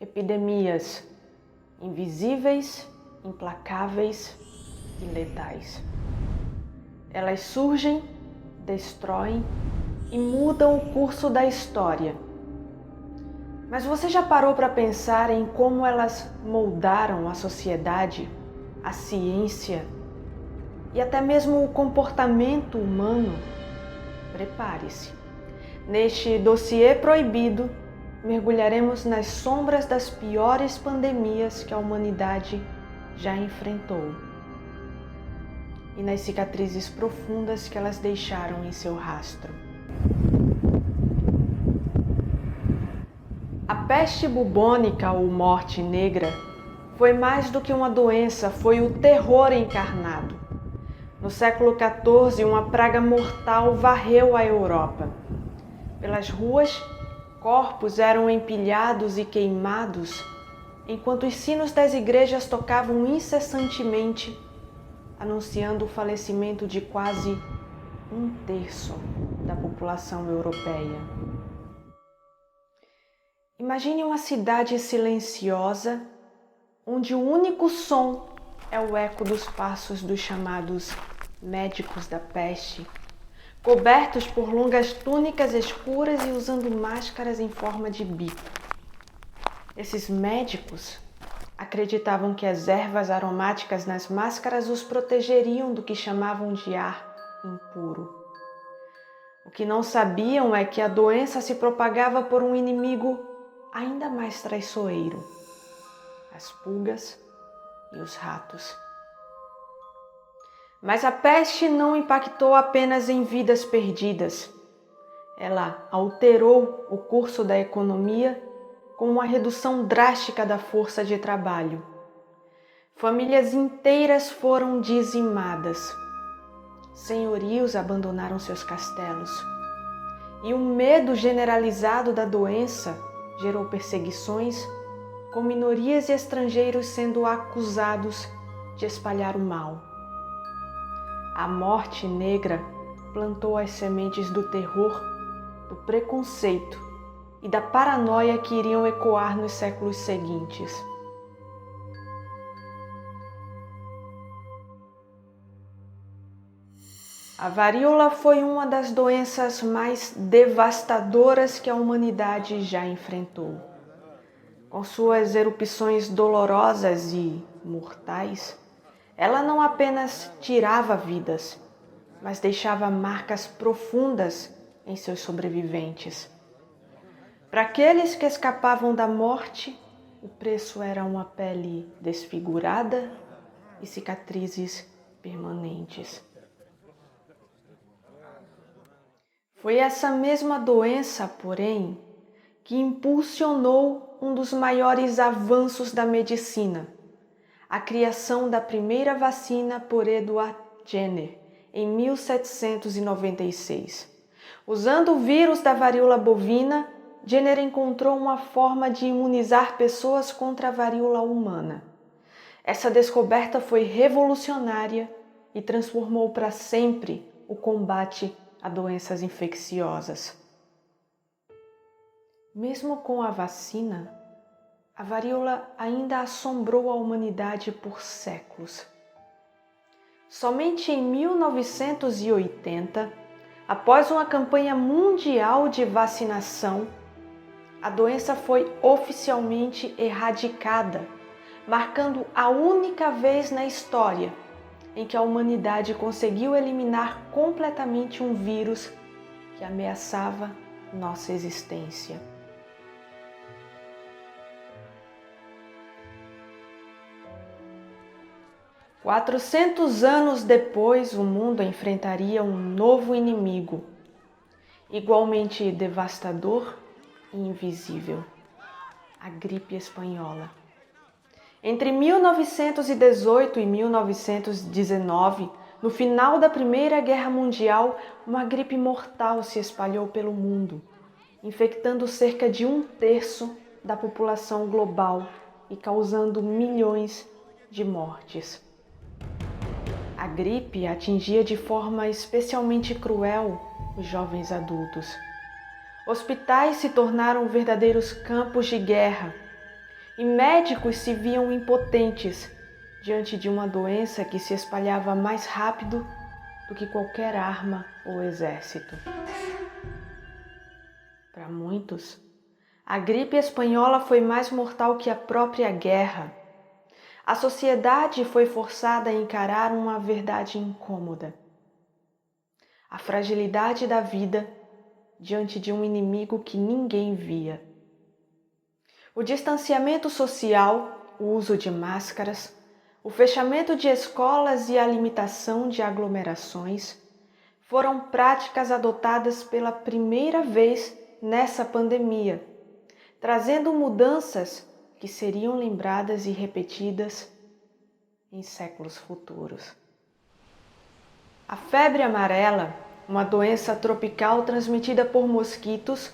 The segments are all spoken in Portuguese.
epidemias invisíveis, implacáveis e letais. Elas surgem, destroem e mudam o curso da história. Mas você já parou para pensar em como elas moldaram a sociedade, a ciência e até mesmo o comportamento humano? Prepare-se. Neste dossiê proibido, mergulharemos nas sombras das piores pandemias que a humanidade já enfrentou e nas cicatrizes profundas que elas deixaram em seu rastro. A peste bubônica ou morte negra foi mais do que uma doença, foi o terror encarnado. No século XIV, uma praga mortal varreu a Europa. Pelas ruas, corpos eram empilhados e queimados, enquanto os sinos das igrejas tocavam incessantemente, anunciando o falecimento de quase 1/3 da população europeia. Imagine uma cidade silenciosa, onde o único som é o eco dos passos dos chamados médicos da peste, cobertos por longas túnicas escuras e usando máscaras em forma de bico. Esses médicos acreditavam que as ervas aromáticas nas máscaras os protegeriam do que chamavam de ar impuro. O que não sabiam é que a doença se propagava por um inimigo ainda mais traiçoeiro: as pulgas e os ratos. Mas a peste não impactou apenas em vidas perdidas. Ela alterou o curso da economia com uma redução drástica da força de trabalho. Famílias inteiras foram dizimadas. Senhorios abandonaram seus castelos. E o medo generalizado da doença gerou perseguições, com minorias e estrangeiros sendo acusados de espalhar o mal. A morte negra plantou as sementes do terror, do preconceito e da paranoia que iriam ecoar nos séculos seguintes. A varíola foi uma das doenças mais devastadoras que a humanidade já enfrentou. Com suas erupções dolorosas e mortais, ela não apenas tirava vidas, mas deixava marcas profundas em seus sobreviventes. Para aqueles que escapavam da morte, o preço era uma pele desfigurada e cicatrizes permanentes. Foi essa mesma doença, porém, que impulsionou um dos maiores avanços da medicina, a criação da primeira vacina por Edward Jenner, em 1796. Usando o vírus da varíola bovina, Jenner encontrou uma forma de imunizar pessoas contra a varíola humana. Essa descoberta foi revolucionária e transformou para sempre o combate a doenças infecciosas. Mesmo com a vacina, a varíola ainda assombrou a humanidade por séculos. Somente em 1980, após uma campanha mundial de vacinação, a doença foi oficialmente erradicada, marcando a única vez na história em que a humanidade conseguiu eliminar completamente um vírus que ameaçava nossa existência. Quatrocentos anos depois, o mundo enfrentaria um novo inimigo, igualmente devastador e invisível: a gripe espanhola. Entre 1918 e 1919, no final da Primeira Guerra Mundial, uma gripe mortal se espalhou pelo mundo, infectando cerca de 1/3 da população global e causando milhões de mortes. A gripe atingia de forma especialmente cruel os jovens adultos. Hospitais se tornaram verdadeiros campos de guerra. e médicos se viam impotentes diante de uma doença que se espalhava mais rápido do que qualquer arma ou exército. Para muitos, a gripe espanhola foi mais mortal que a própria guerra. A sociedade foi forçada a encarar uma verdade incômoda: a fragilidade da vida diante de um inimigo que ninguém via. O distanciamento social, o uso de máscaras, o fechamento de escolas e a limitação de aglomerações foram práticas adotadas pela primeira vez nessa pandemia, trazendo mudanças que seriam lembradas e repetidas em séculos futuros. A febre amarela, uma doença tropical transmitida por mosquitos,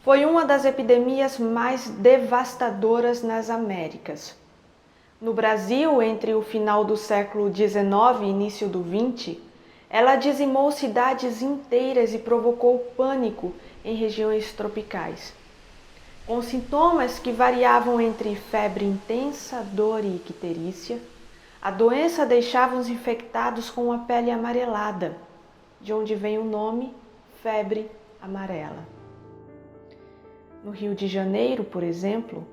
foi uma das epidemias mais devastadoras nas Américas. No Brasil, entre o final do século XIX e início do XX, ela dizimou cidades inteiras e provocou pânico em regiões tropicais, com sintomas que variavam entre febre intensa, dor e icterícia. A doença deixava os infectados com a pele amarelada, de onde vem o nome febre amarela. No Rio de Janeiro, por exemplo,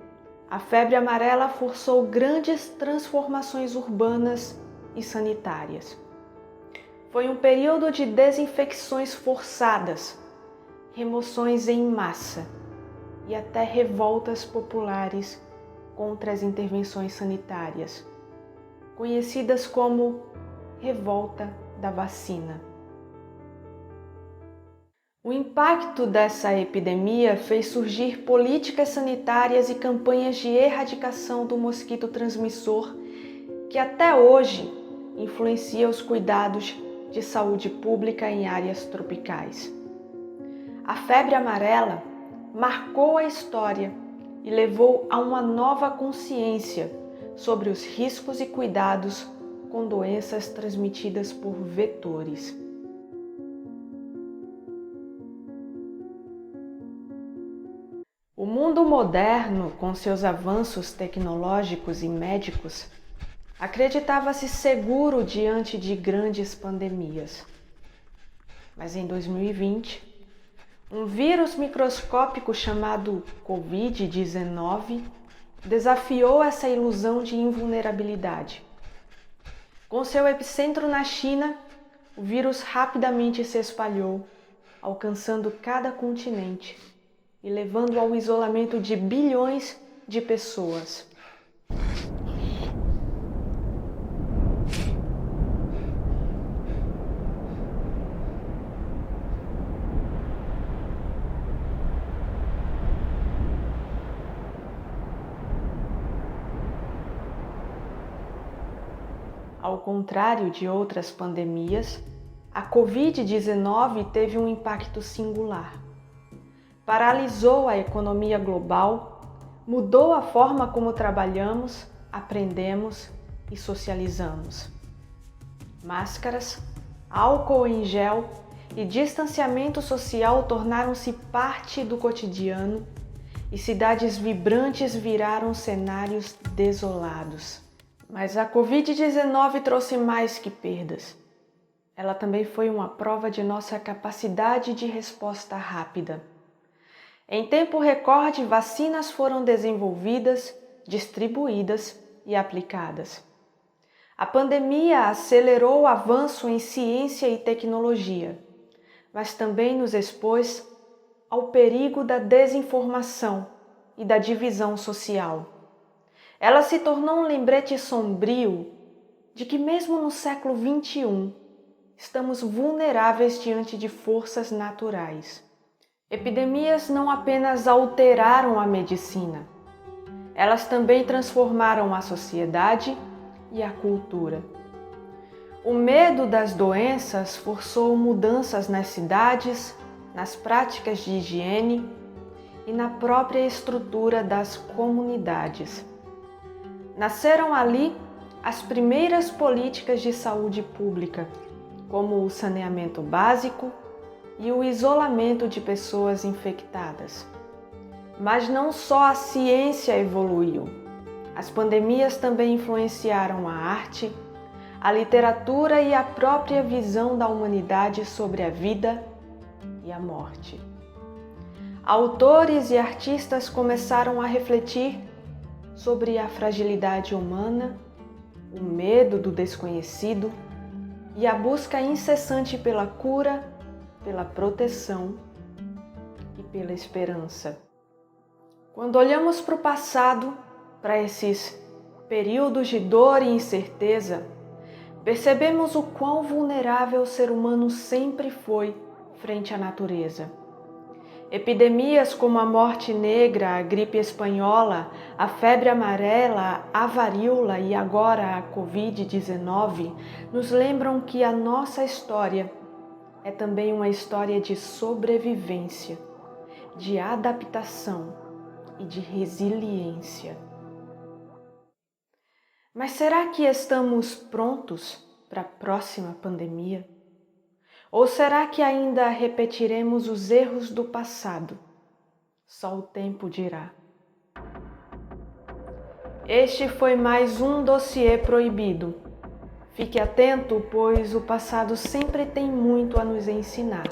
a febre amarela forçou grandes transformações urbanas e sanitárias. Foi um período de desinfecções forçadas, remoções em massa e até revoltas populares contra as intervenções sanitárias, conhecidas como Revolta da Vacina. O impacto dessa epidemia fez surgir políticas sanitárias e campanhas de erradicação do mosquito transmissor que até hoje influencia os cuidados de saúde pública em áreas tropicais. A febre amarela marcou a história e levou a uma nova consciência sobre os riscos e cuidados com doenças transmitidas por vetores. O mundo moderno, com seus avanços tecnológicos e médicos, acreditava-se seguro diante de grandes pandemias. Mas em 2020, um vírus microscópico chamado Covid-19 desafiou essa ilusão de invulnerabilidade. Com seu epicentro na China, o vírus rapidamente se espalhou, alcançando cada continente e levando ao isolamento de bilhões de pessoas. Ao contrário de outras pandemias, a Covid-19 teve um impacto singular. Paralisou a economia global, mudou a forma como trabalhamos, aprendemos e socializamos. Máscaras, álcool em gel e distanciamento social tornaram-se parte do cotidiano e cidades vibrantes viraram cenários desolados. Mas a Covid-19 trouxe mais que perdas. Ela também foi uma prova de nossa capacidade de resposta rápida. Em tempo recorde, vacinas foram desenvolvidas, distribuídas e aplicadas. A pandemia acelerou o avanço em ciência e tecnologia, mas também nos expôs ao perigo da desinformação e da divisão social. Ela se tornou um lembrete sombrio de que mesmo no século XXI, estamos vulneráveis diante de forças naturais. Epidemias não apenas alteraram a medicina, elas também transformaram a sociedade e a cultura. O medo das doenças forçou mudanças nas cidades, nas práticas de higiene e na própria estrutura das comunidades. Nasceram ali as primeiras políticas de saúde pública, como o saneamento básico e o isolamento de pessoas infectadas. Mas não só a ciência evoluiu, As pandemias também influenciaram a arte, a literatura e a própria visão da humanidade sobre a vida e a morte. Autores e artistas começaram a refletir sobre a fragilidade humana, o medo do desconhecido e a busca incessante pela cura, pela proteção e pela esperança. Quando olhamos para o passado, para esses períodos de dor e incerteza, percebemos o quão vulnerável o ser humano sempre foi frente à natureza. Epidemias como a morte negra, a gripe espanhola, a febre amarela, a varíola e agora a Covid-19 nos lembram que a nossa história é também uma história de sobrevivência, de adaptação e de resiliência. Mas será que estamos prontos para a próxima pandemia? Ou será que ainda repetiremos os erros do passado? Só o tempo dirá. Este foi mais um dossiê proibido. Fique atento, pois o passado sempre tem muito a nos ensinar.